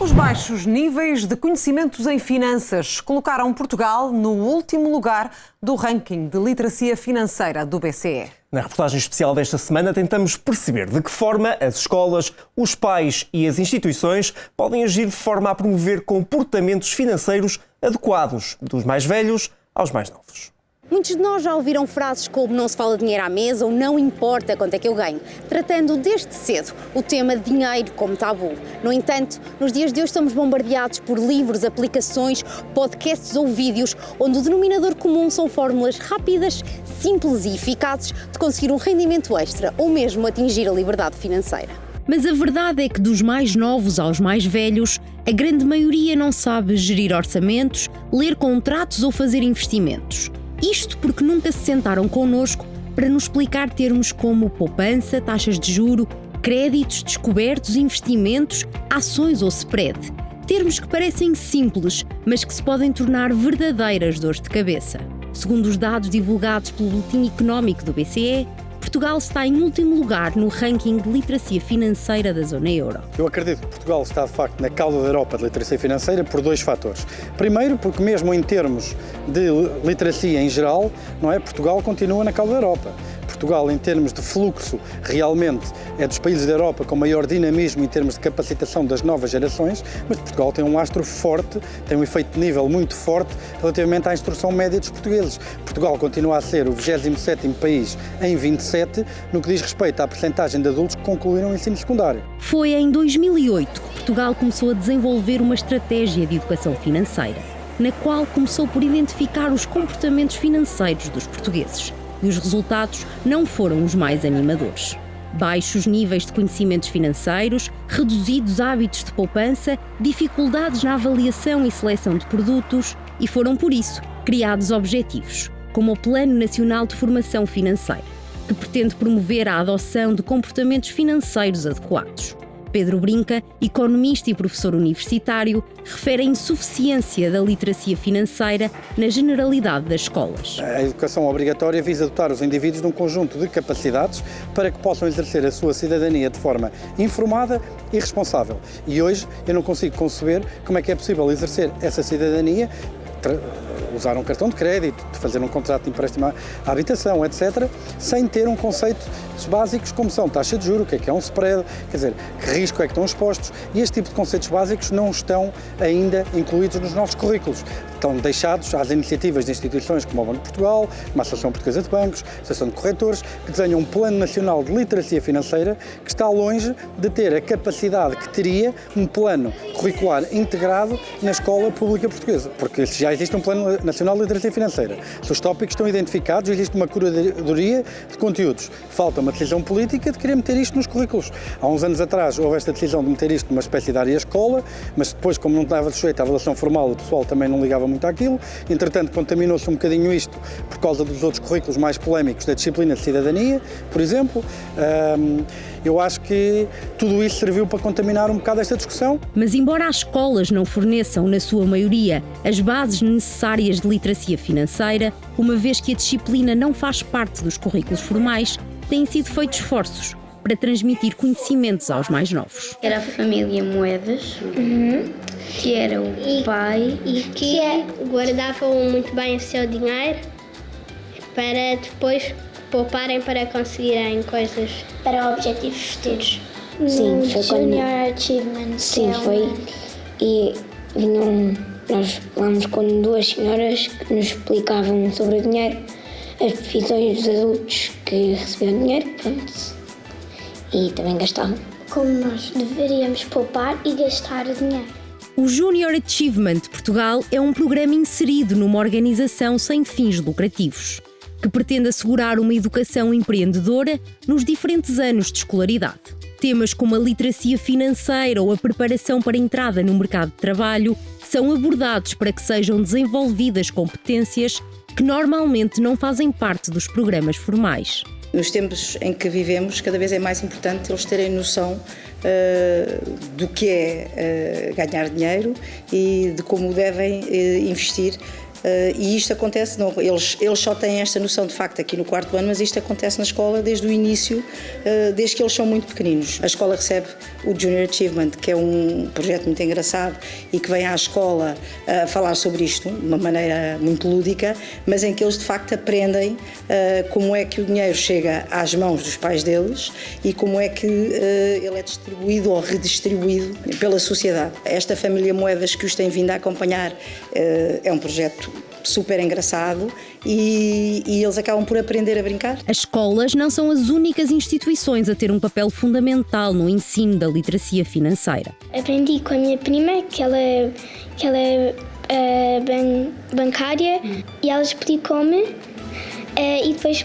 Os baixos níveis de conhecimentos em finanças colocaram Portugal no último lugar do ranking de literacia financeira do BCE. Na reportagem especial desta semana tentamos perceber de que forma as escolas, os pais e as instituições podem agir de forma a promover comportamentos financeiros adequados, dos mais velhos aos mais novos. Muitos de nós já ouviram frases como não se fala dinheiro à mesa ou não importa quanto é que eu ganho, tratando desde cedo o tema de dinheiro como tabu. No entanto, nos dias de hoje estamos bombardeados por livros, aplicações, podcasts ou vídeos onde o denominador comum são fórmulas rápidas, simples e eficazes de conseguir um rendimento extra ou mesmo atingir a liberdade financeira. Mas a verdade é que dos mais novos aos mais velhos, a grande maioria não sabe gerir orçamentos, ler contratos ou fazer investimentos. Isto porque nunca se sentaram connosco para nos explicar termos como poupança, taxas de juro, créditos descobertos, investimentos, ações ou spread. Termos que parecem simples, mas que se podem tornar verdadeiras dores de cabeça. Segundo os dados divulgados pelo Boletim Económico do BCE, Portugal está em último lugar no ranking de literacia financeira da zona euro. Eu acredito que Portugal está, de facto, na cauda da Europa de literacia financeira por dois fatores. Primeiro, porque mesmo em termos de literacia em geral, Portugal continua na cauda da Europa. Portugal, em termos de fluxo, realmente é dos países da Europa com maior dinamismo em termos de capacitação das novas gerações, mas Portugal tem um lastro forte, tem um efeito de nível muito forte relativamente à instrução média dos portugueses. Portugal continua a ser o 27º país em 27 no que diz respeito à percentagem de adultos que concluíram o ensino secundário. Foi em 2008 que Portugal começou a desenvolver uma estratégia de educação financeira, na qual começou por identificar os comportamentos financeiros dos portugueses. E os resultados não foram os mais animadores. Baixos níveis de conhecimentos financeiros, reduzidos hábitos de poupança, dificuldades na avaliação e seleção de produtos e foram, por isso, criados objetivos, como o Plano Nacional de Formação Financeira, que pretende promover a adoção de comportamentos financeiros adequados. Pedro Brinca, economista e professor universitário, refere a insuficiência da literacia financeira na generalidade das escolas. A educação obrigatória visa dotar os indivíduos de um conjunto de capacidades para que possam exercer a sua cidadania de forma informada e responsável. E hoje eu não consigo conceber como é que é possível exercer essa cidadania, usar um cartão de crédito, fazer um contrato de empréstimo à habitação, etc., sem ter um conceito básicos como são taxa de juros, o que é um spread, quer dizer, que risco é que estão expostos, e este tipo de conceitos básicos não estão ainda incluídos nos nossos currículos. Estão deixados às iniciativas de instituições como o Banco de Portugal, como a Associação Portuguesa de Bancos, a Associação de Corretores, que desenham um plano nacional de literacia financeira que está longe de ter a capacidade que teria um plano curricular integrado na escola pública portuguesa, porque já existe um plano nacional de literacia financeira. Se os tópicos estão identificados, existe uma curadoria de conteúdos. Falta uma decisão política de querer meter isto nos currículos. Há uns anos atrás houve esta decisão de meter isto numa espécie de área escola, mas depois, como não estava sujeito à avaliação formal, o pessoal também não ligava muito àquilo. Entretanto, contaminou-se um bocadinho isto por causa dos outros currículos mais polémicos da disciplina de cidadania, por exemplo. Eu acho que tudo isso serviu para contaminar um bocado esta discussão. Mas embora as escolas não forneçam, na sua maioria, as bases necessárias de literacia financeira, uma vez que a disciplina não faz parte dos currículos formais, têm sido feitos esforços para transmitir conhecimentos aos mais novos. Era a família Moedas, que era o pai e que guardavam muito bem o seu dinheiro para depois pouparem para conseguirem coisas para objetivos futuros. Sim, foi Junior Achievement. Sim, foi. E nós falamos com duas senhoras que nos explicavam sobre o dinheiro, as profissões dos adultos que recebiam dinheiro, pronto, e também gastavam. Como nós deveríamos poupar e gastar o dinheiro. O Junior Achievement Portugal é um programa inserido numa organização sem fins lucrativos, que pretende assegurar uma educação empreendedora nos diferentes anos de escolaridade. Temas como a literacia financeira ou a preparação para a entrada no mercado de trabalho são abordados para que sejam desenvolvidas competências que normalmente não fazem parte dos programas formais. Nos tempos em que vivemos, cada vez é mais importante eles terem noção do que é ganhar dinheiro e de como devem investir E isto acontece, não, eles só têm esta noção de facto aqui no 4º ano, mas isto acontece na escola desde o início, desde que eles são muito pequeninos. A escola recebe o Junior Achievement, que é um projeto muito engraçado e que vem à escola a falar sobre isto de uma maneira muito lúdica, mas em que eles de facto aprendem como é que o dinheiro chega às mãos dos pais deles e como é que ele é distribuído ou redistribuído pela sociedade. Esta família Moedas que os tem vindo a acompanhar é um projeto super engraçado e eles acabam por aprender a brincar. As escolas não são as únicas instituições a ter um papel fundamental no ensino da literacia financeira. Aprendi com a minha prima, que ela é bancária, e ela explicou-me e depois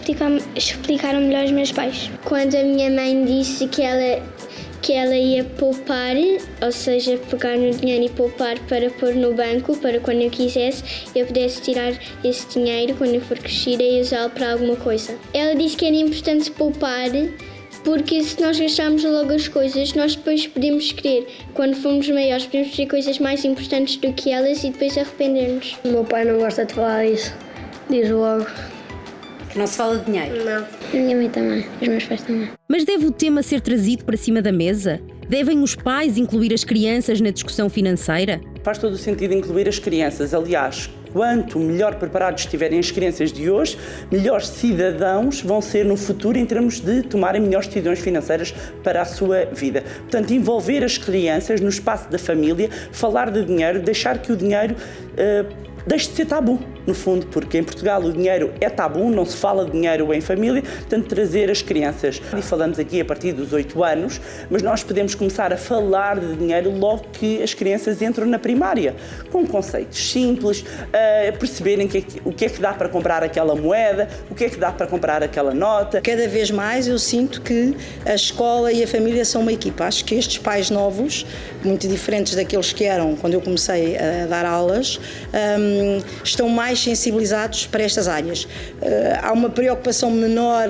explicaram melhor os meus pais. Quando a minha mãe disse que ela ia poupar, ou seja, pegar no dinheiro e poupar para pôr no banco, para quando eu quisesse, eu pudesse tirar esse dinheiro quando eu for crescida e usá-lo para alguma coisa. Ela disse que era importante poupar, porque se nós gastarmos logo as coisas, nós depois podemos querer, quando formos maiores, podemos ter coisas mais importantes do que elas e depois arrepender-nos. O meu pai não gosta de falar disso, diz logo. Que não se fala de dinheiro? Não. A minha mãe também, os meus pais também. Mas deve o tema ser trazido para cima da mesa? Devem os pais incluir as crianças na discussão financeira? Faz todo o sentido incluir as crianças. Aliás, quanto melhor preparados estiverem as crianças de hoje, melhores cidadãos vão ser no futuro em termos de tomarem melhores decisões financeiras para a sua vida. Portanto, envolver as crianças no espaço da família, falar de dinheiro, deixar que o dinheiro deixe de ser tabu, no fundo, porque em Portugal o dinheiro é tabu, não se fala de dinheiro em família, portanto trazer as crianças. E falamos aqui a partir dos 8 anos, mas nós podemos começar a falar de dinheiro logo que as crianças entram na primária, com conceitos simples, perceberem o que é que dá para comprar aquela moeda, o que é que dá para comprar aquela nota. Cada vez mais eu sinto que a escola e a família são uma equipa. Acho que estes pais novos, muito diferentes daqueles que eram quando eu comecei a dar aulas, estão mais sensibilizados para estas áreas. Há uma preocupação menor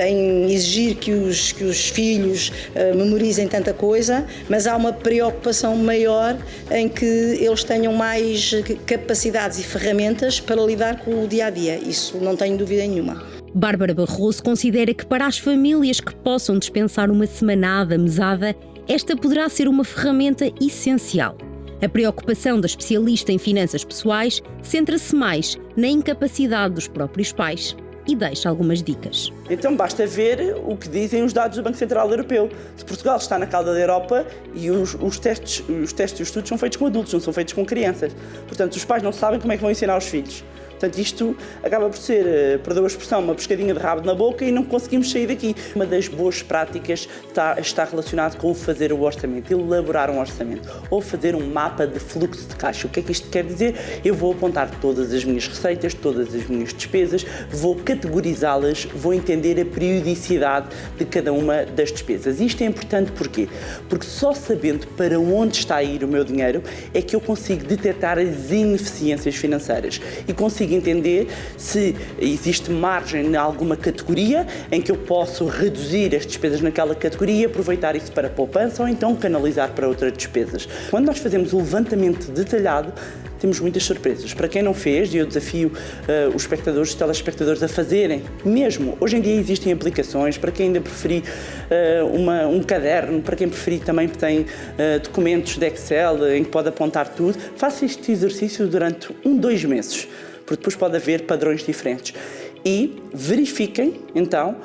em exigir que os filhos memorizem tanta coisa, mas há uma preocupação maior em que eles tenham mais capacidades e ferramentas para lidar com o dia-a-dia. Isso não tenho dúvida nenhuma. Bárbara Barroso considera que para as famílias que possam dispensar uma semanada mesada, esta poderá ser uma ferramenta essencial. A preocupação da especialista em finanças pessoais centra-se mais na incapacidade dos próprios pais e deixa algumas dicas. Então basta ver o que dizem os dados do Banco Central Europeu. Se Portugal está na cauda da Europa e os testes e os estudos são feitos com adultos, não são feitos com crianças. Portanto, os pais não sabem como é que vão ensinar os filhos. Portanto, isto acaba por ser, perdão a expressão, uma pescadinha de rabo na boca e não conseguimos sair daqui. Uma das boas práticas está relacionada com fazer o orçamento, elaborar um orçamento ou fazer um mapa de fluxo de caixa. O que é que isto quer dizer? Eu vou apontar todas as minhas receitas, todas as minhas despesas, vou categorizá-las, vou entender a periodicidade de cada uma das despesas. Isto é importante porquê? Porque só sabendo para onde está a ir o meu dinheiro é que eu consigo detectar as ineficiências financeiras e consigo entender se existe margem em alguma categoria em que eu posso reduzir as despesas naquela categoria, aproveitar isso para poupança ou então canalizar para outras despesas. Quando nós fazemos o levantamento detalhado, temos muitas surpresas. Para quem não fez, e eu desafio os espectadores, os telespectadores a fazerem, mesmo, hoje em dia existem aplicações, para quem ainda preferir um caderno, para quem preferir também tem documentos de Excel em que pode apontar tudo, faça este exercício durante 2 meses, porque depois pode haver padrões diferentes. E verifiquem, então,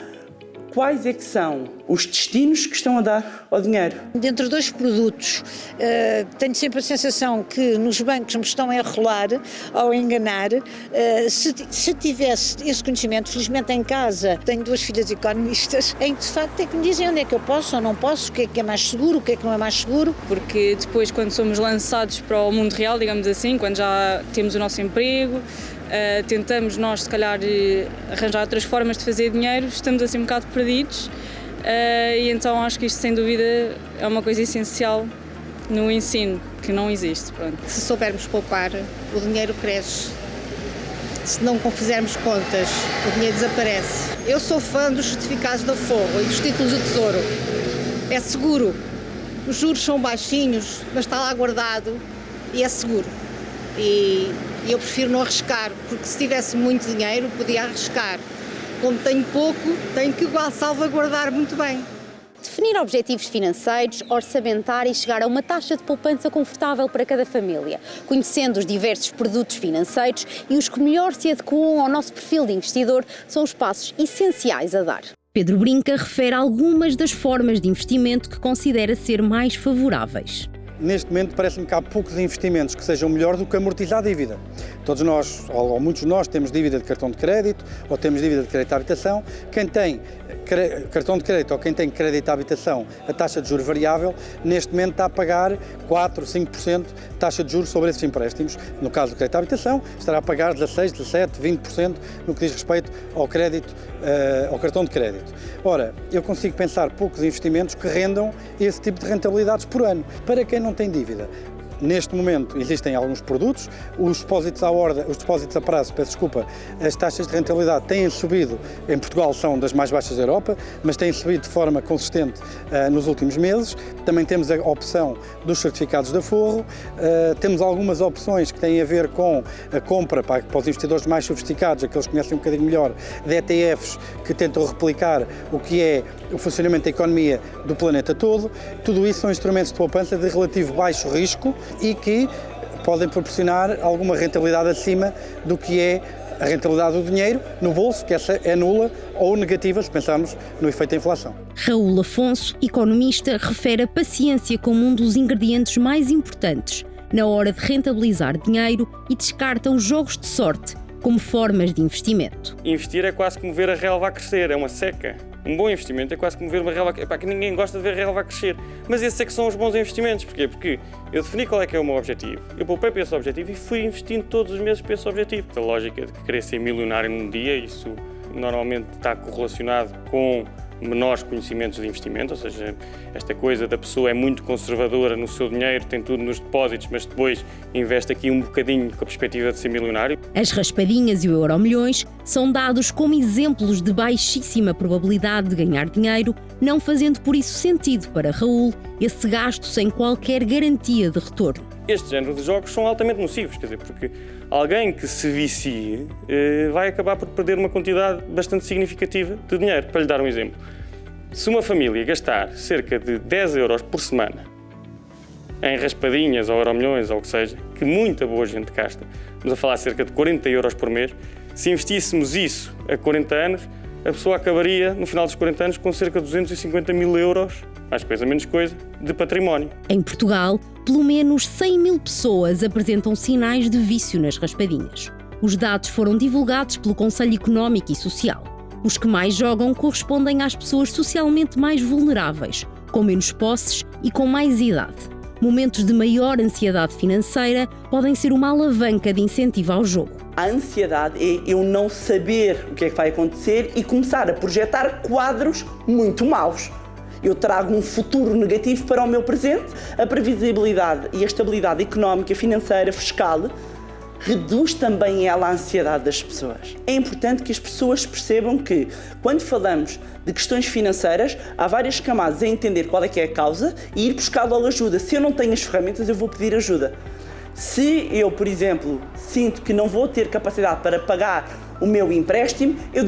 quais é que são os destinos que estão a dar ao dinheiro. Entre 2 produtos, tenho sempre a sensação que nos bancos me estão a enrolar ou a enganar. Se tivesse esse conhecimento, felizmente em casa tenho 2 filhas economistas, em que de facto é que me dizem onde é que eu posso ou não posso, o que é mais seguro, o que é que não é mais seguro. Porque depois, quando somos lançados para o mundo real, digamos assim, quando já temos o nosso emprego, tentamos nós, se calhar, arranjar outras formas de fazer dinheiro, estamos assim um bocado perdidos e então acho que isto, sem dúvida, é uma coisa essencial no ensino, que não existe. Pronto. Se soubermos poupar, o dinheiro cresce. Se não fizermos contas, o dinheiro desaparece. Eu sou fã dos certificados da Forro e dos títulos de tesouro. É seguro. Os juros são baixinhos, mas está lá guardado e é seguro. E eu prefiro não arriscar, porque se tivesse muito dinheiro podia arriscar. Como tenho pouco, tenho que igual salvaguardar muito bem. Definir objetivos financeiros, orçamentar e chegar a uma taxa de poupança confortável para cada família, conhecendo os diversos produtos financeiros e os que melhor se adequam ao nosso perfil de investidor, são os passos essenciais a dar. Pedro Brinca refere algumas das formas de investimento que considera ser mais favoráveis. Neste momento parece-me que há poucos investimentos que sejam melhor do que amortizar a dívida. Todos nós, ou muitos de nós, temos dívida de cartão de crédito ou temos dívida de crédito à habitação. Quem tem cartão de crédito ou quem tem crédito à habitação, a taxa de juros variável, neste momento está a pagar 4, 5% de taxa de juros sobre esses empréstimos. No caso do crédito à habitação, estará a pagar 16, 17, 20% no que diz respeito ao crédito, ao cartão de crédito. Ora, eu consigo pensar poucos investimentos que rendam esse tipo de rentabilidades por ano. Para quem não tem dívida, neste momento existem alguns produtos, os depósitos a prazo, as taxas de rentabilidade têm subido, em Portugal são das mais baixas da Europa, mas têm subido de forma consistente nos últimos meses. Também temos a opção dos certificados de aforro, temos algumas opções que têm a ver com a compra para os investidores mais sofisticados, aqueles que conhecem um bocadinho melhor, de ETFs que tentam replicar o que é o funcionamento da economia do planeta todo. Tudo isso são instrumentos de poupança de relativo baixo risco e que podem proporcionar alguma rentabilidade acima do que é a rentabilidade do dinheiro no bolso, que essa é nula ou negativa se pensarmos no efeito da inflação. Raul Afonso, economista, refere a paciência como um dos ingredientes mais importantes na hora de rentabilizar dinheiro e descarta os jogos de sorte como formas de investimento. Investir é quase como ver a relva a crescer, é uma seca. Um bom investimento é quase como ver uma relva... que ninguém gosta de ver a relva a crescer. Mas esses é que são os bons investimentos. Porquê? Porque eu defini qual é que é o meu objetivo, eu poupei para esse objetivo e fui investindo todos os meses para esse objetivo. A lógica de querer ser milionário num dia, isso normalmente está correlacionado com menores conhecimentos de investimento, ou seja, esta coisa da pessoa é muito conservadora no seu dinheiro, tem tudo nos depósitos, mas depois investe aqui um bocadinho com a perspectiva de ser milionário. As raspadinhas e o Euromilhões são dados como exemplos de baixíssima probabilidade de ganhar dinheiro, não fazendo por isso sentido para Raul esse gasto sem qualquer garantia de retorno. Este género de jogos são altamente nocivos, quer dizer, porque alguém que se vicie vai acabar por perder uma quantidade bastante significativa de dinheiro. Para lhe dar um exemplo, se uma família gastar cerca de 10 euros por semana em raspadinhas ou euromilhões ou o que seja, que muita boa gente gasta, estamos a falar cerca de 40 euros por mês, se investíssemos isso a 40 anos, a pessoa acabaria, no final dos 40 anos, com cerca de 250 mil euros, mais coisa menos coisa, de património. Em Portugal, pelo menos 100 mil pessoas apresentam sinais de vício nas raspadinhas. Os dados foram divulgados pelo Conselho Económico e Social. Os que mais jogam correspondem às pessoas socialmente mais vulneráveis, com menos posses e com mais idade. Momentos de maior ansiedade financeira podem ser uma alavanca de incentivo ao jogo. A ansiedade é eu não saber o que é que vai acontecer e começar a projetar quadros muito maus. Eu trago um futuro negativo para o meu presente. A previsibilidade e a estabilidade económica, financeira, fiscal, reduz também ela a ansiedade das pessoas. É importante que as pessoas percebam que, quando falamos de questões financeiras, há várias camadas a entender qual é que é a causa e ir buscar logo ajuda. Se eu não tenho as ferramentas, eu vou pedir ajuda. Se eu, por exemplo, sinto que não vou ter capacidade para pagar o meu empréstimo, eu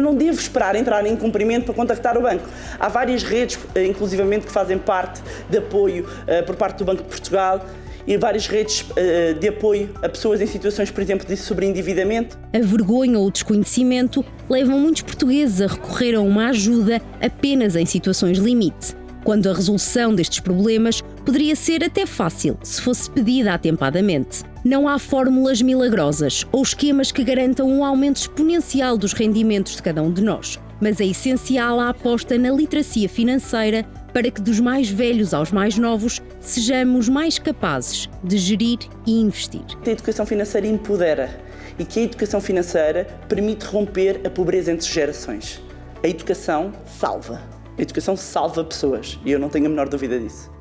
não devo esperar entrar em incumprimento para contactar o banco. Há várias redes, inclusivamente, que fazem parte de apoio por parte do Banco de Portugal e várias redes de apoio a pessoas em situações, por exemplo, de sobreendividamento. A vergonha ou o desconhecimento levam muitos portugueses a recorrer a uma ajuda apenas em situações limite, quando a resolução destes problemas poderia ser até fácil se fosse pedida atempadamente. Não há fórmulas milagrosas ou esquemas que garantam um aumento exponencial dos rendimentos de cada um de nós, mas é essencial a aposta na literacia financeira para que dos mais velhos aos mais novos sejamos mais capazes de gerir e investir. A educação financeira empodera e que a educação financeira permite romper a pobreza entre gerações. A educação salva. A educação salva pessoas e eu não tenho a menor dúvida disso.